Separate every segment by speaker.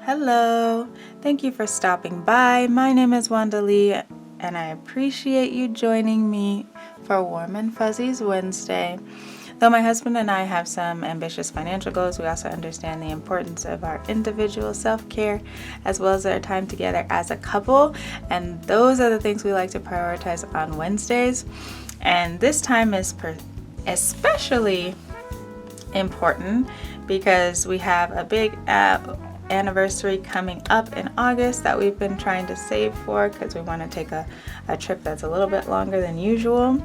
Speaker 1: Hello, thank you for stopping by. My name is Wanda Lee, and I appreciate you joining me for Warm and Fuzzies Wednesday. Though my husband and I have some ambitious financial goals, we also understand the importance of our individual self-care as well as our time together as a couple, and those are the things we like to prioritize on Wednesdays. And this time is especially important because we have a big anniversary coming up in August that we've been trying to save for because we want to take a trip that's a little bit longer than usual.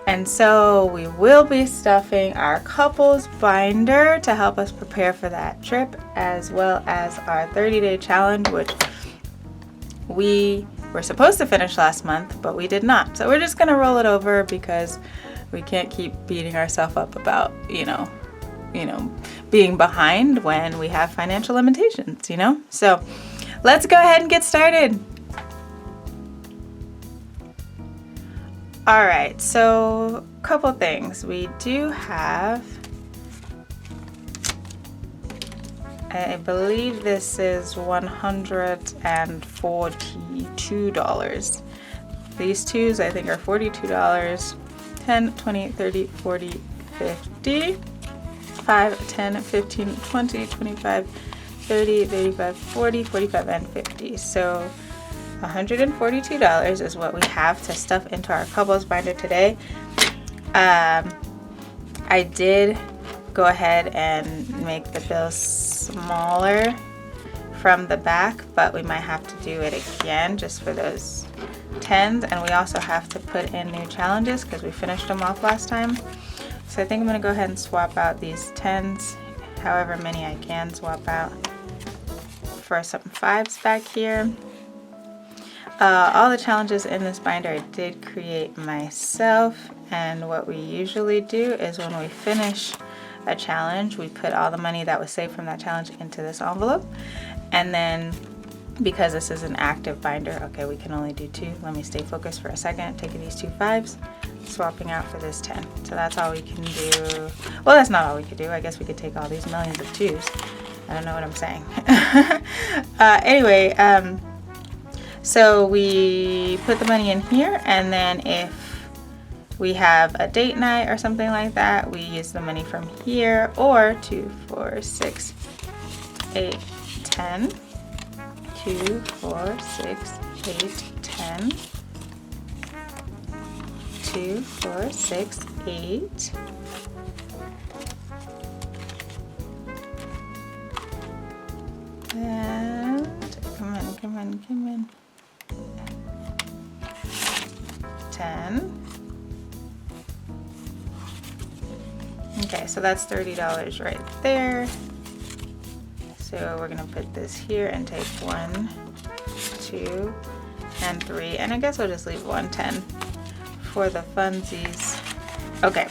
Speaker 1: And so we will be stuffing our couples binder to help us prepare for that trip, as well as our 30-day challenge, which we were supposed to finish last month, but we did not. So we're just going to roll it over because we can't keep beating ourselves up about, being behind when we have financial limitations, So let's go ahead and get started. All right, so a couple things. We do have, I believe this is $142. These twos I think are $42. 10, 20, 30, 40, 50. 5, 10, 15, 20, 25, 30, 35, 40, 45, and 50. So $142 is what we have to stuff into our couples binder today. I did go ahead and make the bill smaller from the back, but we might have to do it again just for those 10s, and we also have to put in new challenges because we finished them off last time. So I think I'm going to go ahead and swap out these 10s, however many I can swap out, for some 5s back here. All the challenges in this binder I did create myself, and what we usually do is when we finish a challenge, we put all the money that was saved from that challenge into this envelope, and then because this is an active binder, okay, we can only do 2. Let me stay focused for a second. Taking these 2 5s, swapping out for this 10. So that's all we can do. Well, that's not all we could do. I guess we could take all these millions of 2s. I don't know what I'm saying. Anyway, so we put the money in here, and then if we have a date night or something like that, we use the money from here, or 2, 4, 6, 8, 10. 2, 4, 6, 8, 10. 2, 4, 6, 8. And come on. 10. Okay, so that's $30 right there. So we're gonna put this here and take 1, 2, and 3, and I guess we'll just leave 110 for the funsies. Okay.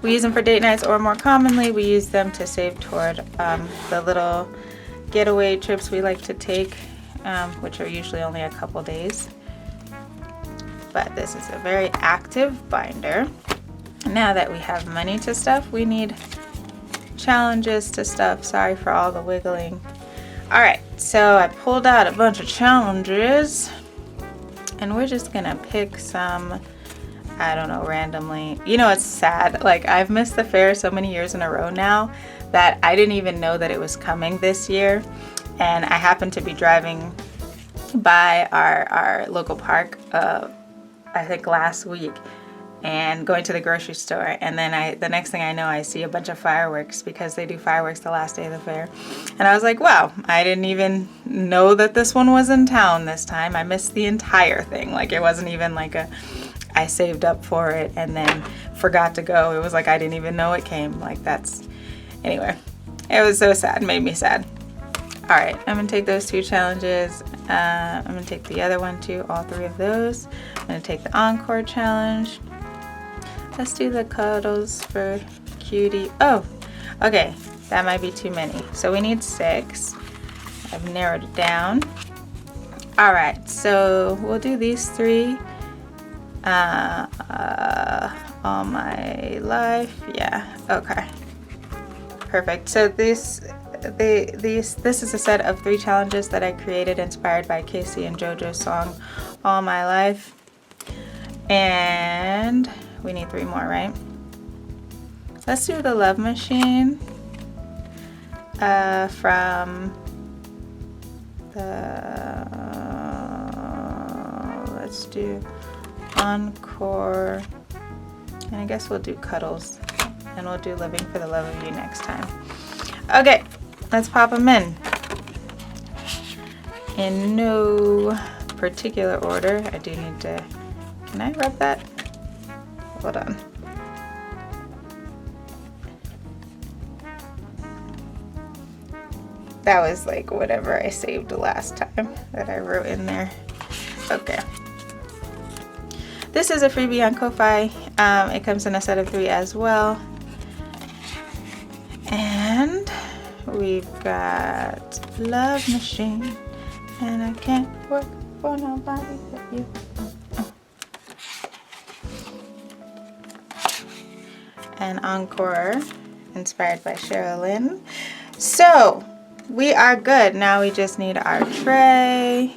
Speaker 1: We use them for date nights, or more commonly, we use them to save toward the little getaway trips we like to take, which are usually only a couple days. But this is a very active binder. Now that we have money to stuff, we need challenges to stuff. Sorry for all the wiggling. All right, so I pulled out a bunch of challenges, and we're just gonna pick some, I don't know, randomly. It's sad. Like, I've missed the fair so many years in a row now that I didn't even know that it was coming this year. And I happened to be driving by our local park, I think last week, and going to the grocery store, and then the next thing I know, I see a bunch of fireworks because they do fireworks the last day of the fair. And I was like, wow, I didn't even know that this one was in town this time. I missed the entire thing. Like, it wasn't even like I saved up for it and then forgot to go. It was like I didn't even know it came. Like, anyway, it was so sad. It made me sad. All right, I'm gonna take those 2 challenges. I'm gonna take the other one too, all 3 of those. I'm gonna take the Encore challenge. Let's do the cuddles for cutie. Oh, okay, that might be too many. So we need 6. I've narrowed it down. All right, so we'll do these 3. All my life, yeah, okay. Perfect. So this this is a set of 3 challenges that I created inspired by Casey and JoJo's song All My Life. And we need 3 more, right? Let's do the Love Machine from the, let's do Encore, and I guess we'll do Cuddles, and we'll do Living for the Love of You next time. Okay, let's pop them in no particular order. I do need to, can I rub that? Hold on. That was like whatever I saved last time that I wrote in there. Okay. This is a freebie on Ko-Fi. It comes in a set of 3 as well. And we've got Love Machine. And I can't work for nobody but you. And Encore, inspired by Sherilyn. So, we are good. Now we just need our tray.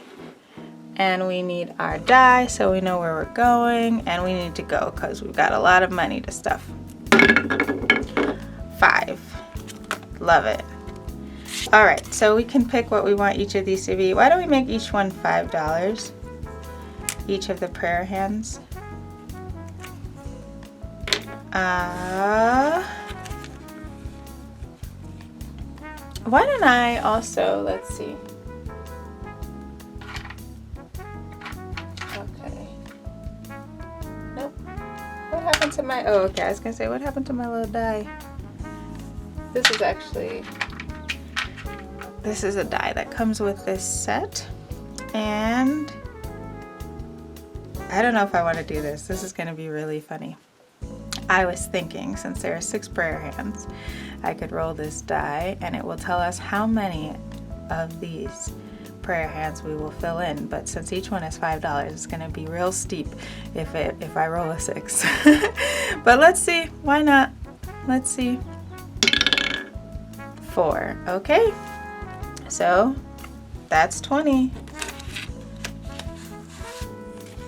Speaker 1: And we need our die so we know where we're going. And we need to go because we've got a lot of money to stuff. 5. Love it. Alright, so we can pick what we want each of these to be. Why don't we make each one $5? Each of the prayer hands. Why don't I also, let's see. Okay. Nope. What happened to my, oh, okay, I was gonna say, what happened to my little die? This is actually, this is a die that comes with this set. And I don't know if I want to do this. This is gonna be really funny. I was thinking, since there are 6 prayer hands, I could roll this die and it will tell us how many of these prayer hands we will fill in. But since each one is $5, it's going to be real steep if I roll a 6. But let's see. Why not? Let's see. 4. Okay. So that's 20.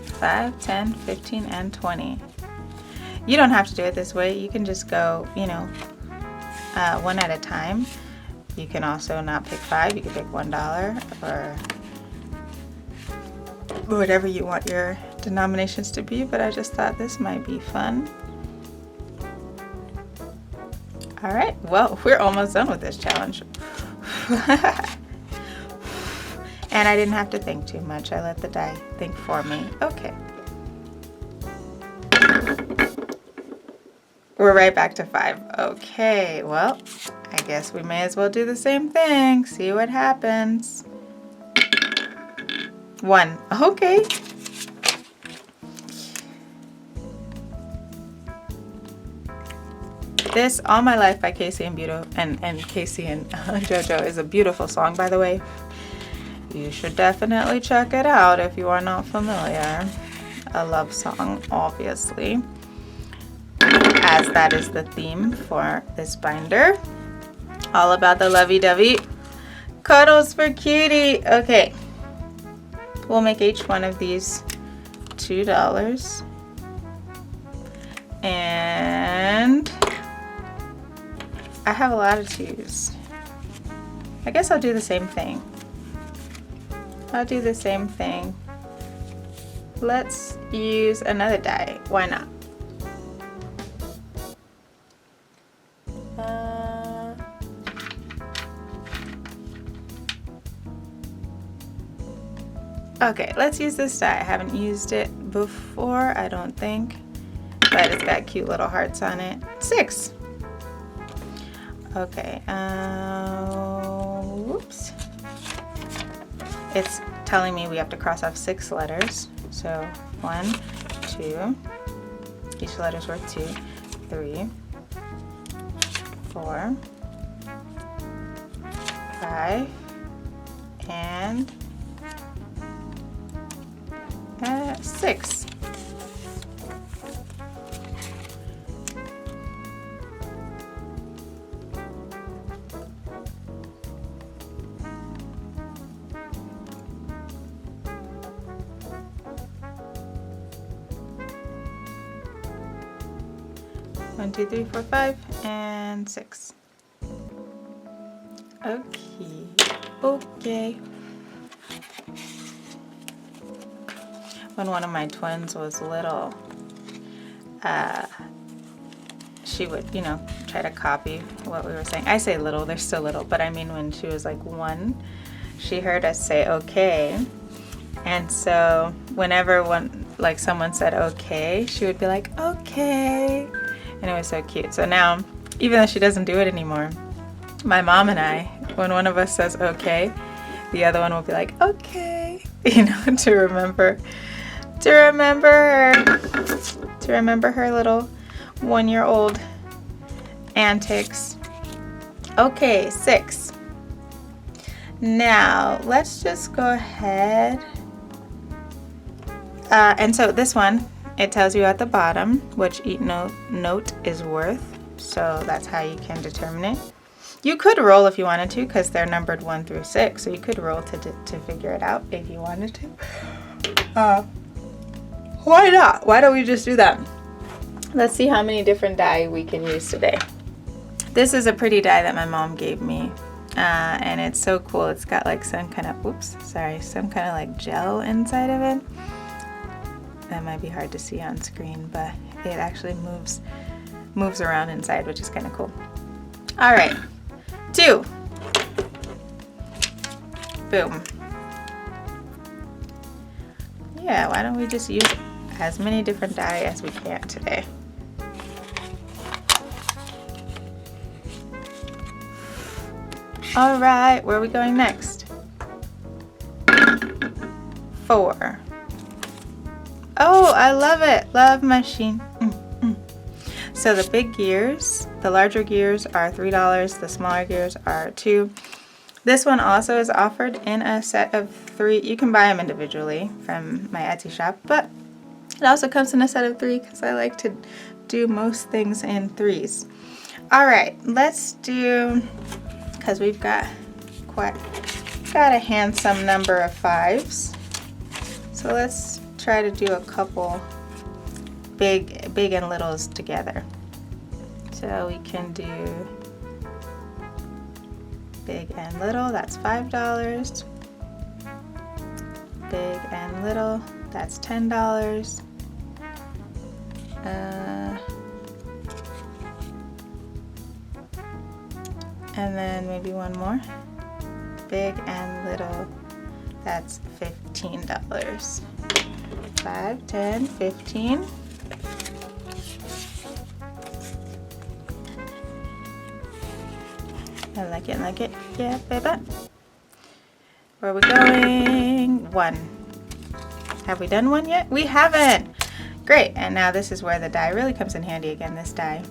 Speaker 1: 5, 10, 15, and 20. You don't have to do it this way. You can just go, you know, one at a time. You can also not pick 5. You can pick $1 or whatever you want your denominations to be. But I just thought this might be fun. All right. Well, we're almost done with this challenge. And I didn't have to think too much. I let the die think for me. Okay. We're right back to 5. Okay, well, I guess we may as well do the same thing. See what happens. 1. Okay. This All My Life by Casey and Casey and JoJo is a beautiful song, by the way. You should definitely check it out if you are not familiar. A love song, obviously, as that is the theme for this binder. All about the lovey-dovey. Cuddles for cutie. Okay. We'll make each one of these $2. And I have a lot of 2s. I guess I'll do the same thing. Let's use another die. Why not? Okay, let's use this die. I haven't used it before, I don't think, but it's got cute little hearts on it. 6. Okay, whoops. It's telling me we have to cross off 6 letters. So 1, 2, each letter's worth 2, 3, 4, 5, and 6. 1, 2, 3, 4, 5, and 6. Okay. Okay. When one of my twins was little, she would, you know, try to copy what we were saying. I say little, they're still little, but I mean when she was like 1, she heard us say okay. And so whenever someone said okay, she would be like, okay. And it was so cute. So now, even though she doesn't do it anymore, my mom and I, when one of us says okay, the other one will be like, okay, you know, to remember her little 1-year-old antics. Okay, 6. Now, let's just go ahead. And so this one, it tells you at the bottom which each note is worth. So that's how you can determine it. You could roll if you wanted to, because they're numbered 1 through 6. So you could roll to figure it out if you wanted to. Why not? Why don't we just do that? Let's see how many different die we can use today. This is a pretty die that my mom gave me. And it's so cool. It's got like some kind of, some kind of like gel inside of it. That might be hard to see on screen, but it actually moves around inside, which is kind of cool. All right, 2. Boom. Yeah, why don't we just use as many different die as we can today. All right, where are we going next? 4. Oh, I love it. Love machine. So the big gears, the larger gears are $3. The smaller gears are $2. This one also is offered in a set of 3. You can buy them individually from my Etsy shop, but it also comes in a set of 3 because I like to do most things in 3s. All right, let's do, because we've got a handsome number of 5s. So let's try to do a couple big and littles together. So we can do big and little, that's $5. Big and little, that's $10. And then maybe one more. Big and little, that's $15. 5, 10, 15. I like it. Yeah, baby. Where are we going? 1. Have we done 1 yet? We haven't. Great. And now this is where the die really comes in handy again. This die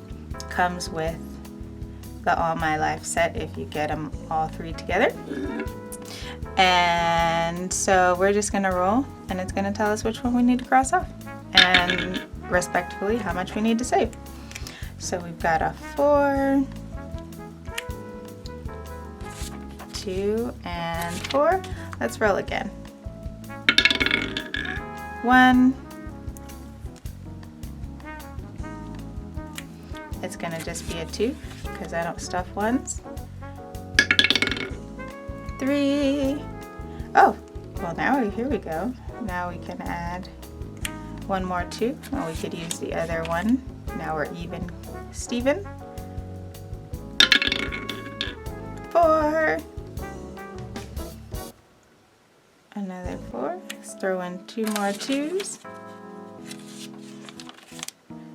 Speaker 1: comes with the All My Life set if you get them all 3 together. And so we're just going to roll, and it's going to tell us which one we need to cross off, and respectively how much we need to save. So we've got a 4, 2, and 4. Let's roll again. 1. It's going to just be a 2 because I don't stuff 1s. 3. Oh, well now here we go. Now we can add one more 2. Well, we could use the other one. Now we're even Steven. 4. Another 4. Let's throw in 2 more 2s.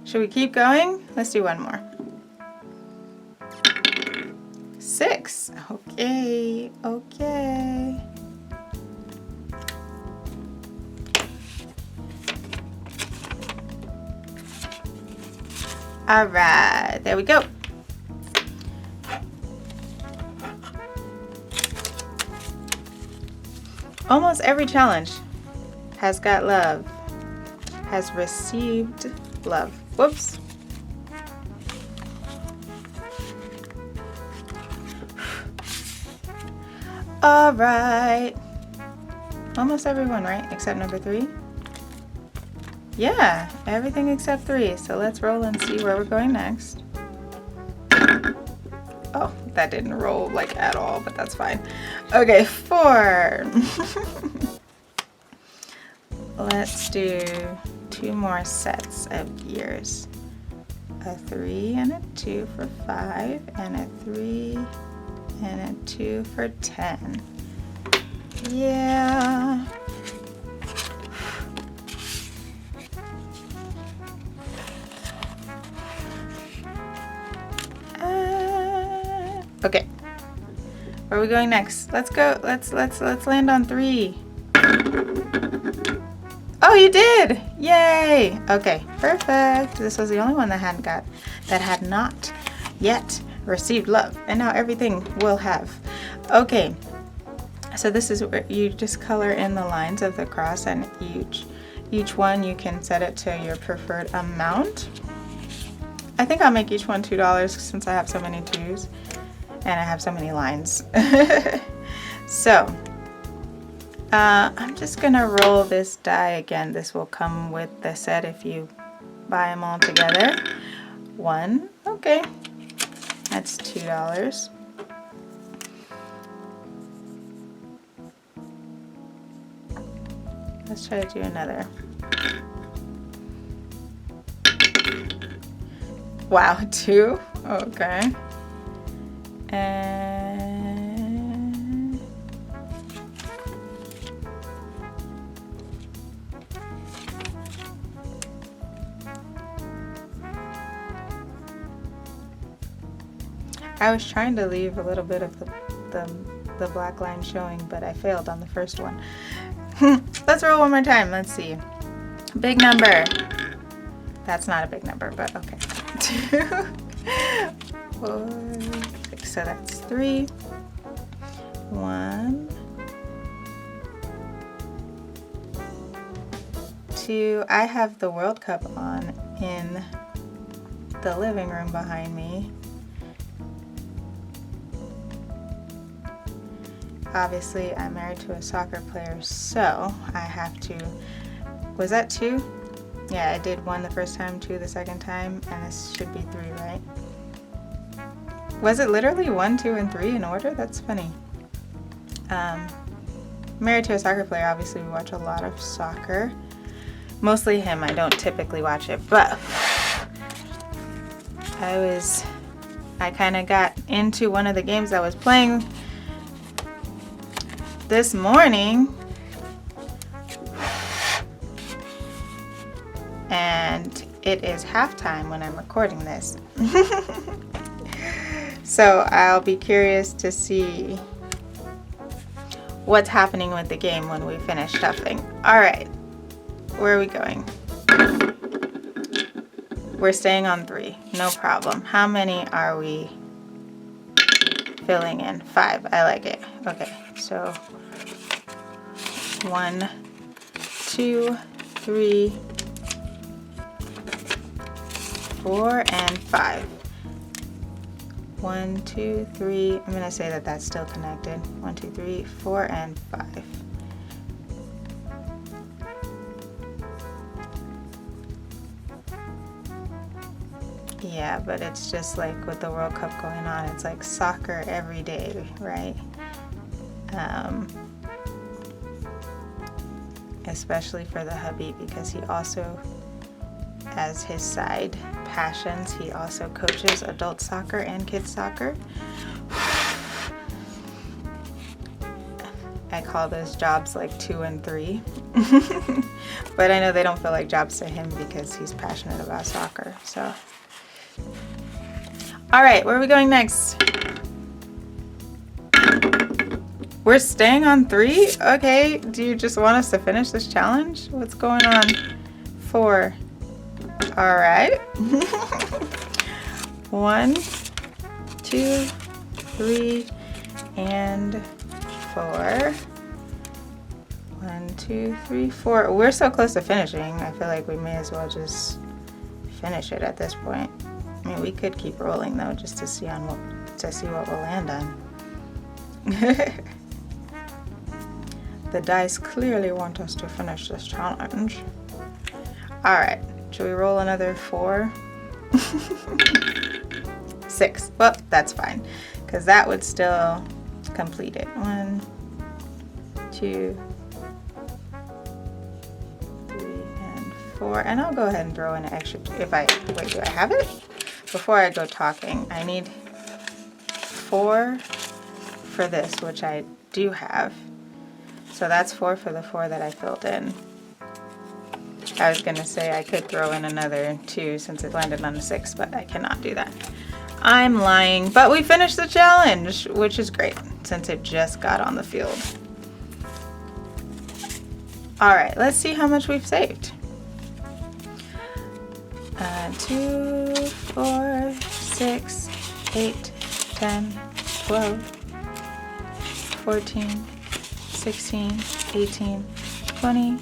Speaker 1: Should we keep going? Let's do one more. 6. Okay. All right, there we go. Almost every challenge has got love, has received love. Whoops. All right. Almost everyone, right? Except number 3. Yeah, everything except 3. So let's roll and see where we're going next. Oh, that didn't roll like at all, but that's fine. Okay, 4. Let's do 2 more sets of gears. A 3 and a 2 for 5, and a 3 and a 2 for 10. Yeah. Okay. Where are we going next? Let's go. Let's land on 3. Oh, you did! Yay! Okay, perfect. This was the only one that had not yet received love, and now everything will have. Okay, so this is where you just color in the lines of the cross, and each one you can set it to your preferred amount. I think I'll make each one $2 since I have so many 2s and I have so many lines. So I'm just gonna roll this die again. This will come with the set if you buy them all together. 1, okay, that's $2. Let's try to do another. Wow, 2, okay. And I was trying to leave a little bit of the black line showing, but I failed on the first one. Let's roll one more time. Let's see. Big number. That's not a big number, but okay. 2, 4, 6. So that's 3. 1, 2. I have the World Cup on in the living room behind me. Obviously, I'm married to a soccer player, so I have to. Was that 2? Yeah, I did 1 the first time, 2 the second time, and this should be 3, right? Was it literally 1, 2, and 3 in order? That's funny. Married to a soccer player, obviously we watch a lot of soccer. Mostly him, I don't typically watch it, but I kind of got into one of the games I was playing this morning, and it is halftime when I'm recording this. So I'll be curious to see what's happening with the game when we finish stuffing. All right, where are we going? We're staying on 3, no problem. How many are we filling in? 5, I like it. Okay, so 1, 2, 3, 4, and 5. 1, 2, 3. I'm gonna say that that's still connected. 1, 2, 3, 4, and 5. Yeah, but it's just like with the World Cup going on, it's like soccer every day, right? Especially for the hubby, because he also, as his side passions, he also coaches adult soccer and kids soccer. I call those jobs like 2 and 3. But I know they don't feel like jobs to him because he's passionate about soccer. So, all right, where are we going next? We're staying on 3? Okay, do you just want us to finish this challenge? What's going on? 4. All right. 1, 2, 3, and 4. 1, 2, 3, 4. We're so close to finishing. I feel like we may as well just finish it at this point. I mean, we could keep rolling though, just to see what we'll land on. The dice clearly want us to finish this challenge. All right, should we roll another 4? 6. Well, that's fine, because that would still complete it. 1, 2, 3, and 4. And I'll go ahead and throw in an extra. Wait, do I have it? Before I go talking, I need 4 for this, which I do have. So that's 4 for the 4 that I filled in. I was gonna say I could throw in another 2 since it landed on a 6, but I cannot do that. I'm lying, but we finished the challenge, which is great since it just got on the field. All right, let's see how much we've saved. 2, 4, 6, 8, 10, 12, 14, 16, 18, 20,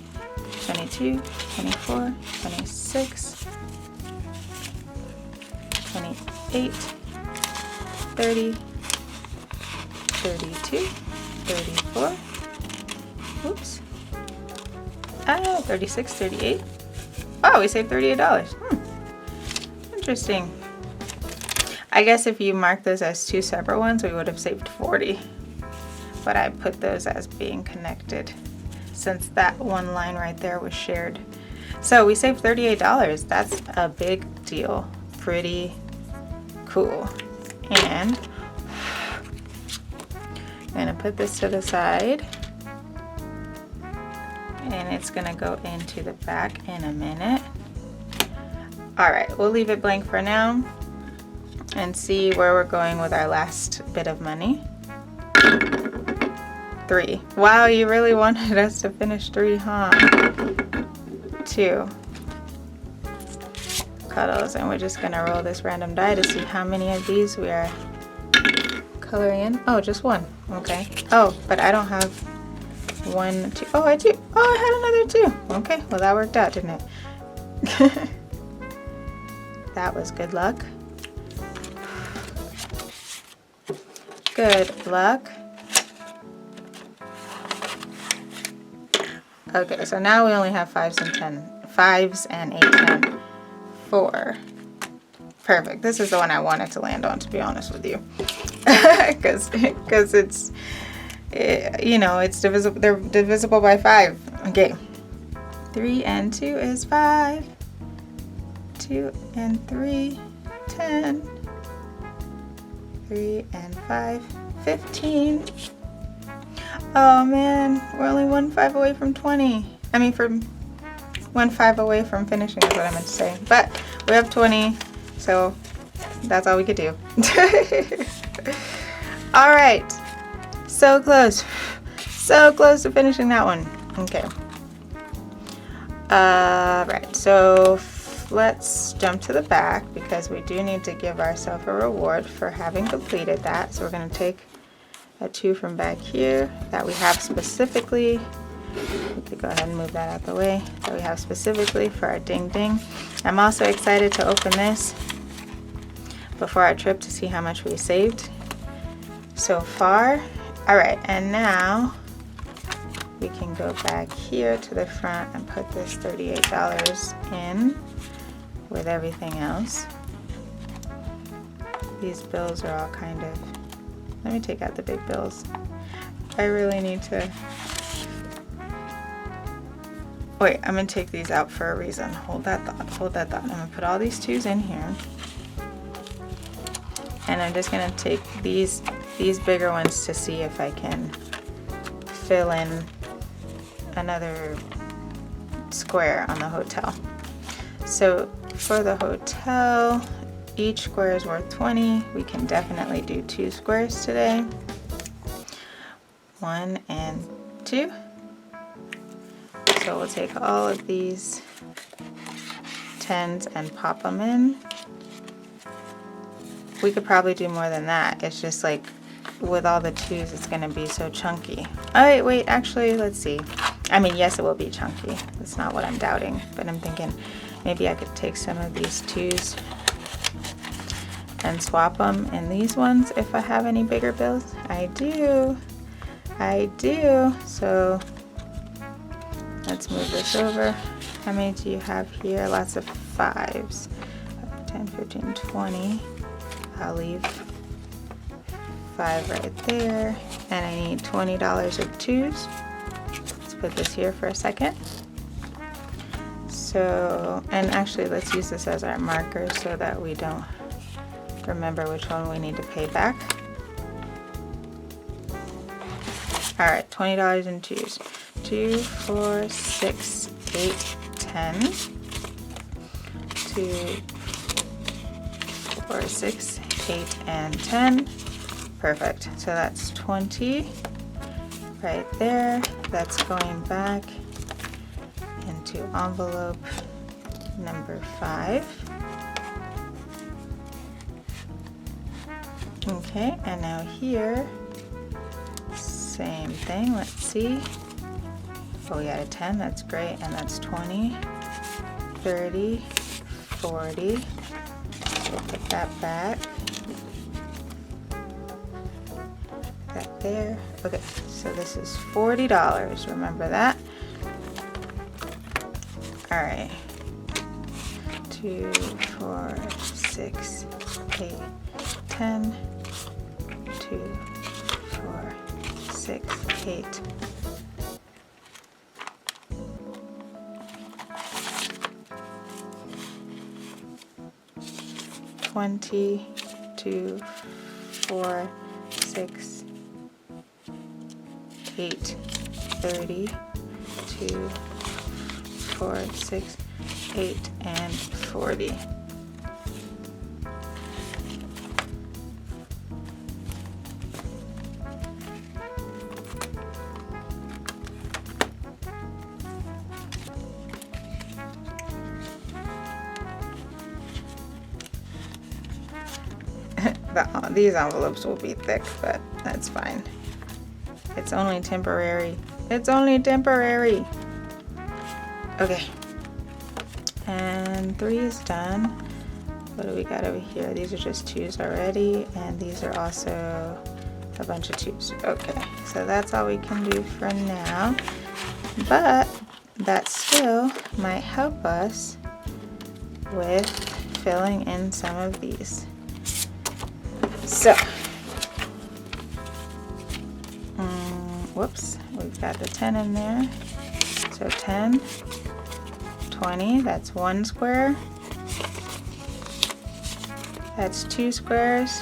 Speaker 1: 22, 24, 26, 28, 30, 32, 34, oops, 36, 38. Wow, we saved $38. Interesting. I guess if you mark those as 2 separate ones, we would have saved 40. But I put those as being connected since that one line right there was shared. So we saved $38. That's a big deal. Pretty cool. And I'm gonna put this to the side, and it's gonna go into the back in a minute. All right, we'll leave it blank for now and see where we're going with our last bit of money. 3. Wow, you really wanted us to finish 3, huh? 2. Cuddles, and we're just gonna roll this random die to see how many of these we are coloring in. Oh, just 1. Okay. Oh, but I don't have 1, 2. Oh, I do. Oh, I had another 2. Okay, well that worked out, didn't it? That was good luck. Good luck. Okay, so now we only have 5s and 8, 10. 4. Perfect. This is the one I wanted to land on, to be honest with you, because it's, you know, it's divisible. They're divisible by 5. Okay. 3 and 2 is 5. 2 and 3, 10. 3 and 5, 15. Oh man, we're only 1 5 away from 20. I mean, from 1 5 away from finishing is what I meant to say. But we have 20, so that's all we could do. All right, so close to finishing that one. Okay. Right, so let's jump to the back because we do need to give ourselves a reward for having completed that. So we're going to take a 2 from back here that we have specifically. We could go ahead and move that out the way. That we have specifically for our ding ding. I'm also excited to open this before our trip to see how much we saved so far. All right, and now we can go back here to the front and put this $38 in with everything else. These bills are all kind of, let me take out the big bills. I really need to, wait, I'm gonna take these out for a reason. Hold that thought, hold that thought. I'm gonna put all these 2s in here. And I'm just gonna take these bigger ones to see if I can fill in another square on the hotel. So for the hotel, each square is worth 20. We can definitely do 2 squares today. 1 and 2. So we'll take all of these 10s and pop them in. We could probably do more than that. It's just like with all the 2s, it's gonna be so chunky. Oh wait, actually, let's see. I mean, yes, it will be chunky. That's not what I'm doubting, but I'm thinking maybe I could take some of these 2s and swap them in these ones if I have any bigger bills. I do. So let's move this over. How many do you have here? Lots of 5s. 10, 15, 20. I'll leave 5 right there. And I need $20 of 2s. Let's put this here for a second. So, and actually let's use this as our marker so that we don't remember which one we need to pay back. All right, $20 in 2s. 2, 4, 6, 8, 10. 2, 4, 6, 8, and 10. Perfect. So that's 20 right there. That's going back into envelope number 5. Okay, and now here, same thing. Let's see. Oh, we got a 10. That's great. And that's 20, 30, 40. We'll put that back. That there. Okay, so this is $40. Remember that. All right. 2, 4, 6, 8, 10. 2, 4, 6, 8. $20, 2, 4, 6, 8, 30, 2, 4, 6, 8, and 40. These envelopes will be thick, but that's fine. It's only temporary. It's only temporary. Okay. And 3 is done. What do we got over here? These are just 2s already, and these are also a bunch of 2s. Okay, so that's all we can do for now. But that still might help us with filling in some of these. So, whoops, we've got the 10 in there. So 10, 20, that's 1 square. That's 2 squares.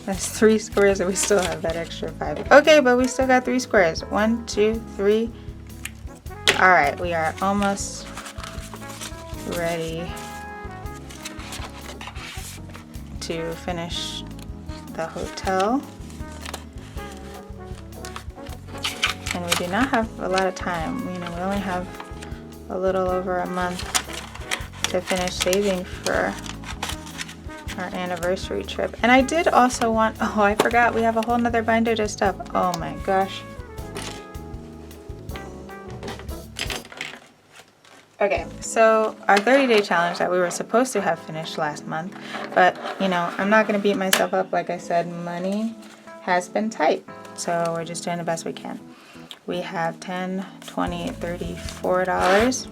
Speaker 1: That's 3 squares, and we still have that extra 5. Okay, but we still got 3 squares. 1, 2, 3. All right, we are almost ready to finish the hotel. And we do not have a lot of time. You know, we only have a little over a month to finish saving for our anniversary trip. And I did also want, oh, I forgot, we have a whole nother binder to stuff. Oh my gosh. Okay, so our 30-day challenge that we were supposed to have finished last month, but you know, I'm not going to beat myself up. Like I said, money has been tight, so we're just doing the best we can. We have $10, $20, $30, $4.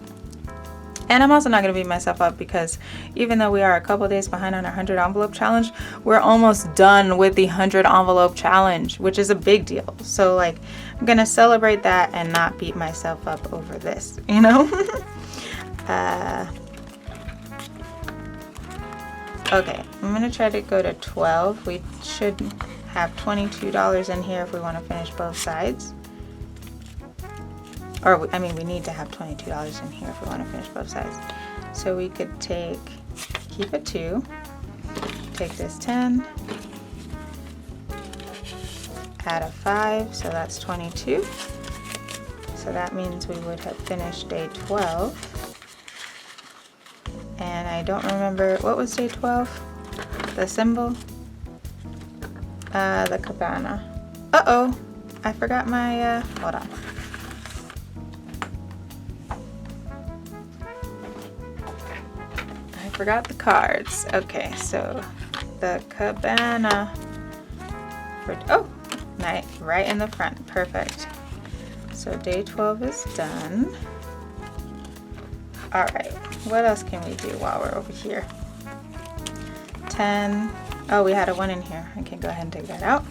Speaker 1: And I'm also not going to beat myself up because even though we are a couple days behind on our 100 envelope challenge, we're almost done with the 100 envelope challenge, which is a big deal. So like, I'm going to celebrate that and not beat myself up over this, you know? Okay, I'm going to try to go to 12. We should have $22 in here if we want to finish both sides. Or, I mean, we need to have $22 in here if we want to finish both sides. So we could keep it 2, take this 10, add a 5, so that's 22. So that means we would have finished day 12. And I don't remember, what was day 12? The symbol? The cabana. Uh-oh, I forgot my, hold on. I forgot the cards. Okay, so the cabana, oh, right in the front, perfect. So day 12 is done. All right, what else can we do while we're over here? 10. Oh, we had a 1 in here. I can go ahead and take that out.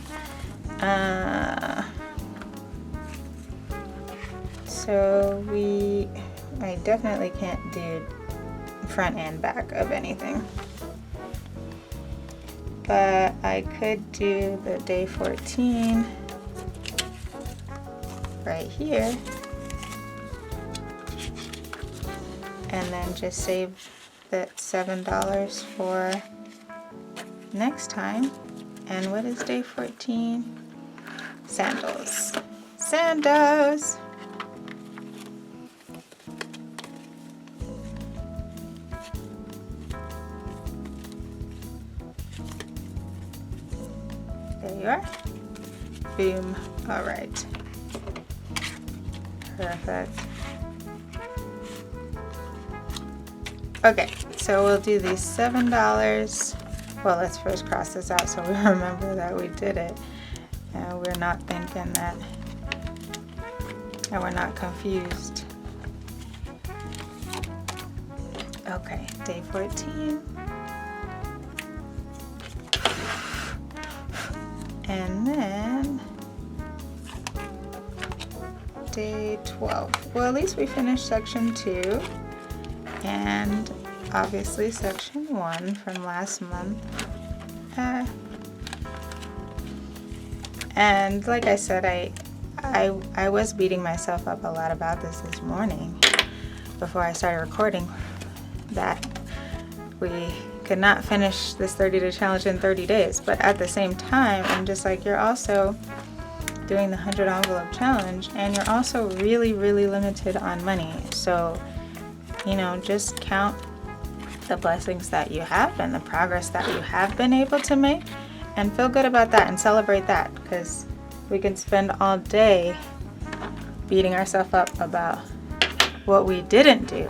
Speaker 1: So I definitely can't do front and back of anything. But I could do the day 14 right here. And then just save that $7 for next time. And what is day 14? Sandals. Sandals! There you are. Boom. All right. Perfect. Okay, so we'll do these $7. Well, let's first cross this out so we remember that we did it. And we're not thinking that, and we're not confused. Okay, day 14. And then day 12. Well, at least we finished section 2 and obviously section 1 from last month. And like I said, I was beating myself up a lot about this morning before I started recording, that we could not finish this 30-day challenge in 30 days. But at the same time, I'm just like, you're also doing the 100 envelope challenge and you're also really, really limited on money. So, you know, just count the blessings that you have and the progress that you have been able to make and feel good about that and celebrate that, because we can spend all day beating ourselves up about what we didn't do.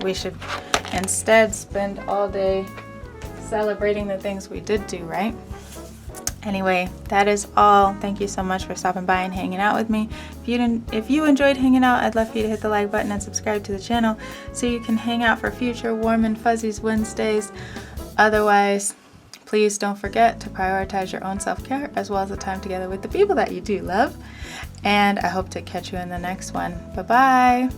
Speaker 1: We should instead spend all day celebrating the things we did do, right? Anyway, that is all. Thank you so much for stopping by and hanging out with me. If you enjoyed hanging out, I'd love for you to hit the like button and subscribe to the channel so you can hang out for future Warm and Fuzzies Wednesdays. Otherwise, please don't forget to prioritize your own self-care as well as the time together with the people that you do love. And I hope to catch you in the next one. Bye-bye.